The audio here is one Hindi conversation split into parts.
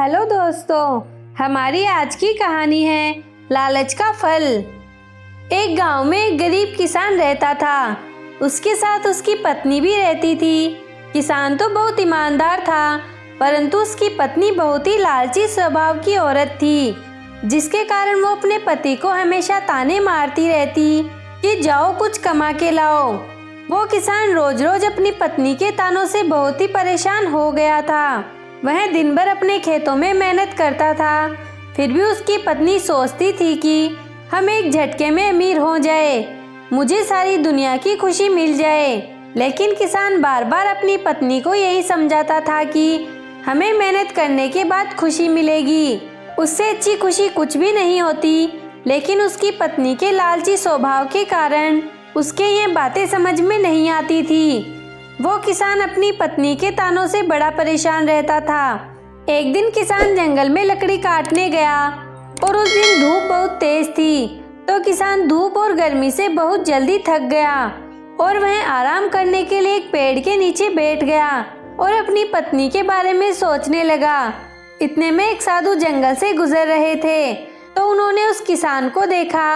हेलो दोस्तों, हमारी आज की कहानी है लालच का फल। एक गांव में एक गरीब किसान रहता था। उसके साथ उसकी पत्नी भी रहती थी। किसान तो बहुत ईमानदार था, परंतु उसकी पत्नी बहुत ही लालची स्वभाव की औरत थी, जिसके कारण वो अपने पति को हमेशा ताने मारती रहती कि जाओ कुछ कमा के लाओ। वो किसान रोज रोज अपनी पत्नी के तानों से बहुत ही परेशान हो गया था। वह दिन भर अपने खेतों में मेहनत करता था, फिर भी उसकी पत्नी सोचती थी कि हम एक झटके में अमीर हो जाए, मुझे सारी दुनिया की खुशी मिल जाए। लेकिन किसान बार बार अपनी पत्नी को यही समझाता था कि हमें मेहनत करने के बाद खुशी मिलेगी, उससे अच्छी खुशी कुछ भी नहीं होती। लेकिन उसकी पत्नी के लालची स्वभाव के कारण उसके ये बातें समझ में नहीं आती थी। वो किसान अपनी पत्नी के तानों से बड़ा परेशान रहता था। एक दिन किसान जंगल में लकड़ी काटने गया और उस दिन धूप बहुत तेज थी, तो किसान धूप और गर्मी से बहुत जल्दी थक गया और वह आराम करने के लिए एक पेड़ के नीचे बैठ गया और अपनी पत्नी के बारे में सोचने लगा। इतने में एक साधु जंगल से गुजर रहे थे, तो उन्होंने उस किसान को देखा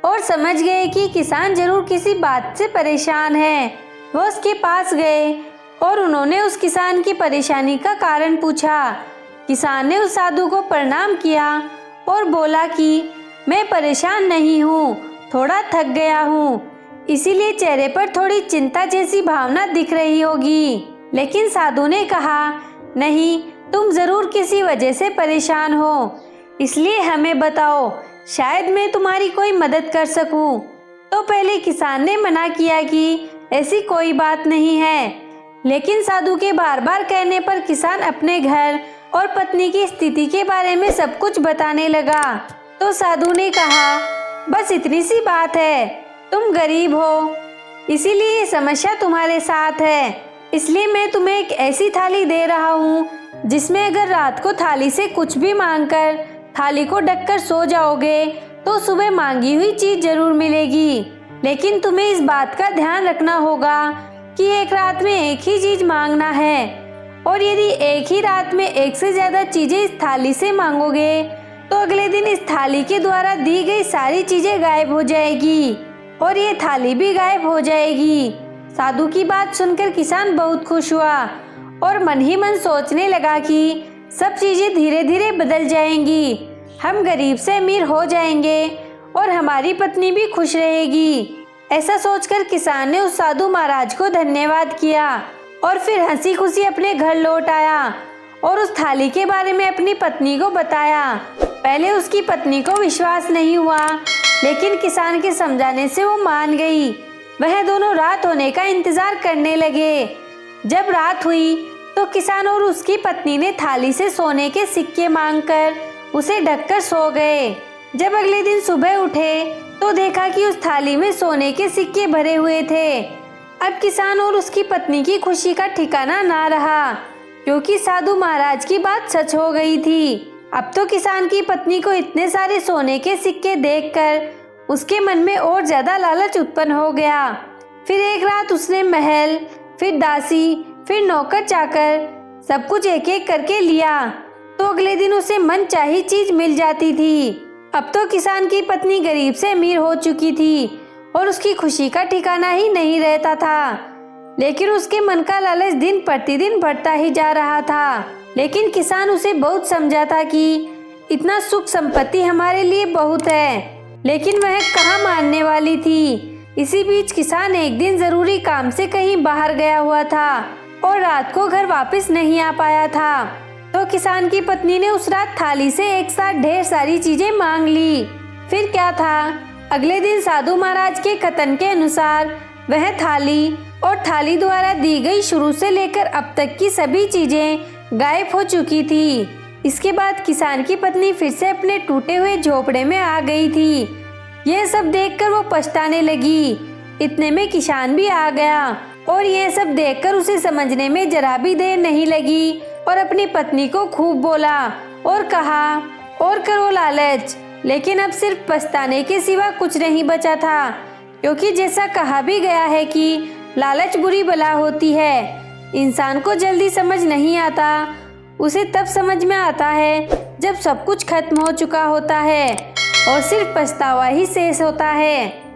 और समझ गए कि किसान जरूर किसी बात से परेशान है। वो उसके पास गए और उन्होंने उस किसान की परेशानी का कारण पूछा। किसान ने उस साधु को प्रणाम किया और बोला कि मैं परेशान नहीं हूँ, थोड़ा थक गया हूँ, इसीलिए चेहरे पर थोड़ी चिंता जैसी भावना दिख रही होगी। लेकिन साधु ने कहा, नहीं, तुम जरूर किसी वजह से परेशान हो, इसलिए हमें बताओ, शायद मैं तुम्हारी कोई मदद कर सकूं। तो पहले किसान ने मना किया कि ऐसी कोई बात नहीं है, लेकिन साधु के बार बार कहने पर किसान अपने घर और पत्नी की स्थिति के बारे में सब कुछ बताने लगा। तो साधु ने कहा, बस इतनी सी बात है, तुम गरीब हो, इसीलिए ये समस्या तुम्हारे साथ है, इसलिए मैं तुम्हें एक ऐसी थाली दे रहा हूँ जिसमें अगर रात को थाली से कुछ भी मांगकर थाली को ढककर सो जाओगे तो सुबह मांगी हुई चीज जरूर मिलेगी। लेकिन तुम्हें इस बात का ध्यान रखना होगा कि एक रात में एक ही चीज मांगना है, और यदि एक ही रात में एक से ज्यादा चीजें इस थाली से मांगोगे तो अगले दिन इस थाली के द्वारा दी गई सारी चीजें गायब हो जाएगी और ये थाली भी गायब हो जाएगी। साधु की बात सुनकर किसान बहुत खुश हुआ और मन ही मन सोचने लगा कि सब चीजें धीरे धीरे बदल जाएंगी, हम गरीब से अमीर हो जाएंगे और हमारी पत्नी भी खुश रहेगी। ऐसा सोचकर किसान ने उस साधु महाराज को धन्यवाद किया और फिर हंसी खुशी अपने घर लौट आया और उस थाली के बारे में अपनी पत्नी को बताया। पहले उसकी पत्नी को विश्वास नहीं हुआ, लेकिन किसान के समझाने से वो मान गई। वह दोनों रात होने का इंतजार करने लगे। जब रात हुई तो किसान और उसकी पत्नी ने थाली से सोने के सिक्के मांगकर उसे ढककर सो गए। जब अगले दिन सुबह उठे तो देखा कि उस थाली में सोने के सिक्के भरे हुए थे। अब किसान और उसकी पत्नी की खुशी का ठिकाना ना रहा, क्योंकि साधु महाराज की बात सच हो गई थी। अब तो किसान की पत्नी को इतने सारे सोने के सिक्के देखकर उसके मन में और ज्यादा लालच उत्पन्न हो गया। फिर एक रात उसने महल, फिर दासी, फिर नौकर चाकर सब कुछ एक एक करके लिया, तो अगले दिन उसे मन चाही चीज मिल जाती थी। अब तो किसान की पत्नी गरीब से अमीर हो चुकी थी और उसकी खुशी का ठिकाना ही नहीं रहता था। लेकिन उसके मन का लालच दिन प्रतिदिन बढ़ता ही जा रहा था। लेकिन किसान उसे बहुत समझाता कि इतना सुख संपत्ति हमारे लिए बहुत है, लेकिन वह कहाँ मानने वाली थी। इसी बीच किसान एक दिन जरूरी काम से कहीं बाहर गया हुआ था और रात को घर वापस नहीं आ पाया था। तो किसान की पत्नी ने उस रात थाली से एक साथ ढेर सारी चीजें मांग ली। फिर क्या था, अगले दिन साधु महाराज के कथन के अनुसार वह थाली और थाली द्वारा दी गई शुरू से लेकर अब तक की सभी चीजें गायब हो चुकी थी। इसके बाद किसान की पत्नी फिर से अपने टूटे हुए झोपड़े में आ गई थी। यह सब देखकर वो पछताने लगी। इतने में किसान भी आ गया और यह सब देखकर उसे समझने में जरा भी देर नहीं लगी और अपनी पत्नी को खूब बोला और कहा, और करो लालच। लेकिन अब सिर्फ पछताने के सिवा कुछ नहीं बचा था, क्योंकि जैसा कहा भी गया है कि लालच बुरी बला होती है। इंसान को जल्दी समझ नहीं आता उसे तब समझ में आता है जब सब कुछ खत्म हो चुका होता है और सिर्फ पछतावा ही शेष होता है।